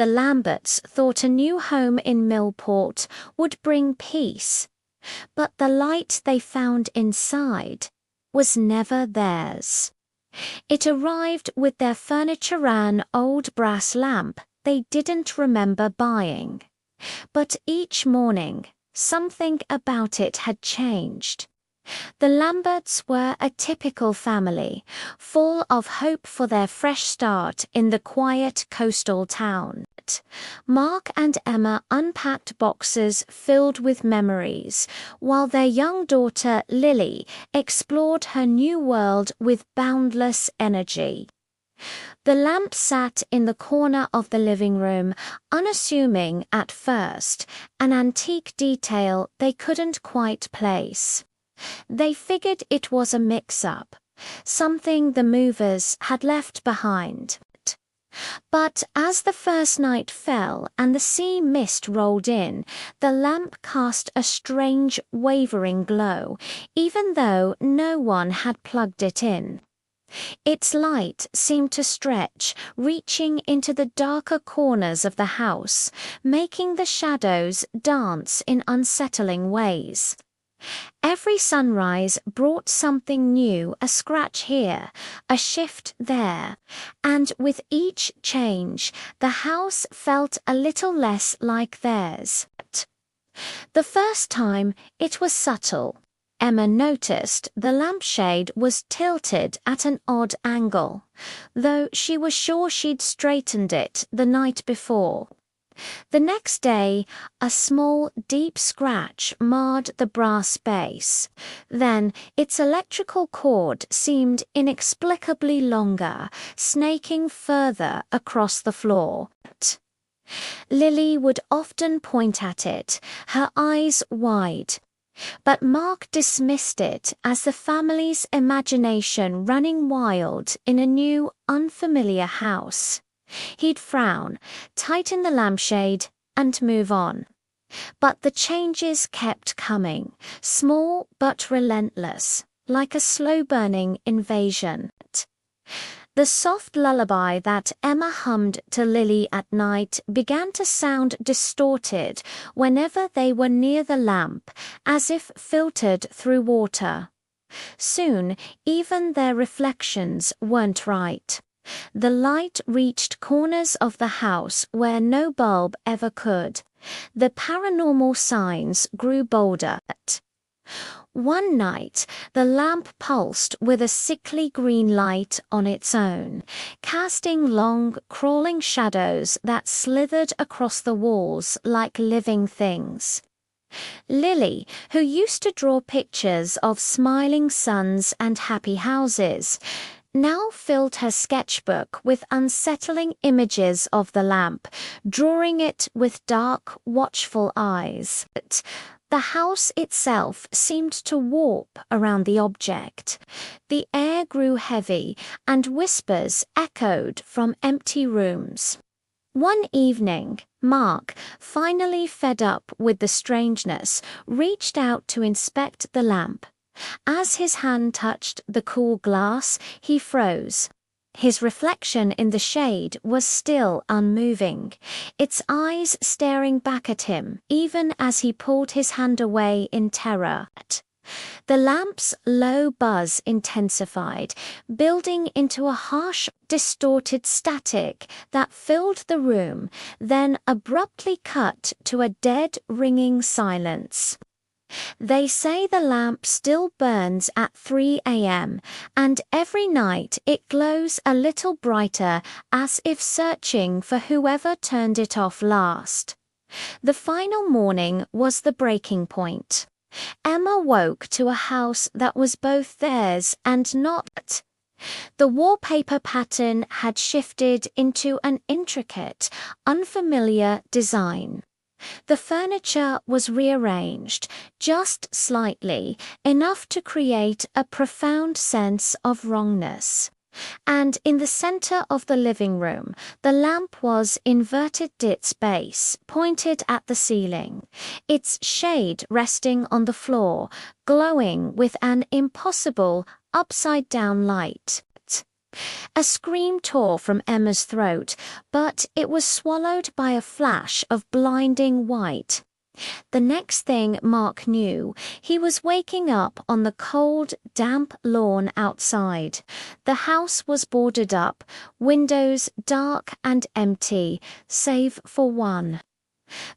The Lamberts thought a new home in Millport would bring peace, but the light they found inside was never theirs. It arrived with their furniture-ran old brass lamp they didn't remember buying. But each morning, something about it had changed. The Lamberts were a typical family, full of hope for their fresh start in the quiet coastal town. Mark and Emma unpacked boxes filled with memories, while their young daughter Lily explored her new world with boundless energy. The lamp sat in the corner of the living room, unassuming at first, an antique detail they couldn't quite place. They figured it was a mix-up, something the movers had left behind. But as the first night fell and the sea mist rolled in, the lamp cast a strange, wavering glow, even though no one had plugged it in. Its light seemed to stretch, reaching into the darker corners of the house, making the shadows dance in unsettling ways. Every sunrise brought something new, a scratch here, a shift there, and with each change, the house felt a little less like theirs. The first time, it was subtle. Emma noticed the lampshade was tilted at an odd angle, though she was sure she'd straightened it the night before. The next day, a small, deep scratch marred the brass base. Then, its electrical cord seemed inexplicably longer, snaking further across the floor. Lily would often point at it, her eyes wide. But Mark dismissed it as the family's imagination running wild in a new, unfamiliar house. He'd frown, tighten the lampshade, and move on. But the changes kept coming, small but relentless, like a slow-burning invasion. The soft lullaby that Emma hummed to Lily at night began to sound distorted whenever they were near the lamp, as if filtered through water. Soon, even their reflections weren't right. The light reached corners of the house where no bulb ever could. The paranormal signs grew bolder. One night, the lamp pulsed with a sickly green light on its own, casting long, crawling shadows that slithered across the walls like living things. Lily, who used to draw pictures of smiling suns and happy houses, now filled her sketchbook with unsettling images of the lamp, drawing it with dark, watchful eyes. The house itself seemed to warp around the object. The air grew heavy, and whispers echoed from empty rooms. One evening, Mark, finally fed up with the strangeness, reached out to inspect the lamp. As his hand touched the cool glass, he froze. His reflection in the shade was still unmoving, its eyes staring back at him even as he pulled his hand away in terror. The lamp's low buzz intensified, building into a harsh, distorted static that filled the room, then abruptly cut to a dead, ringing silence. They say the lamp still burns at 3 a.m., and every night it glows a little brighter, as if searching for whoever turned it off last. The final morning was the breaking point. Emma woke to a house that was both theirs and not. The wallpaper pattern had shifted into an intricate, unfamiliar design. The furniture was rearranged, just slightly, enough to create a profound sense of wrongness. And in the center of the living room, the lamp was inverted, its base pointed at the ceiling, its shade resting on the floor, glowing with an impossible, upside-down light. A scream tore from Emma's throat, but it was swallowed by a flash of blinding white. The next thing Mark knew, he was waking up on the cold, damp lawn outside. The house was boarded up, windows dark and empty, save for one.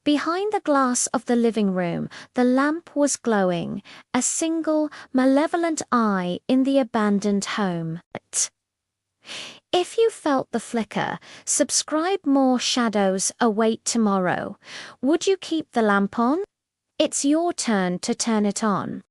Behind the glass of the living room, the lamp was glowing, a single, malevolent eye in the abandoned home. If you felt the flicker, subscribe. More shadows await tomorrow. Would you keep the lamp on? It's your turn to turn it on.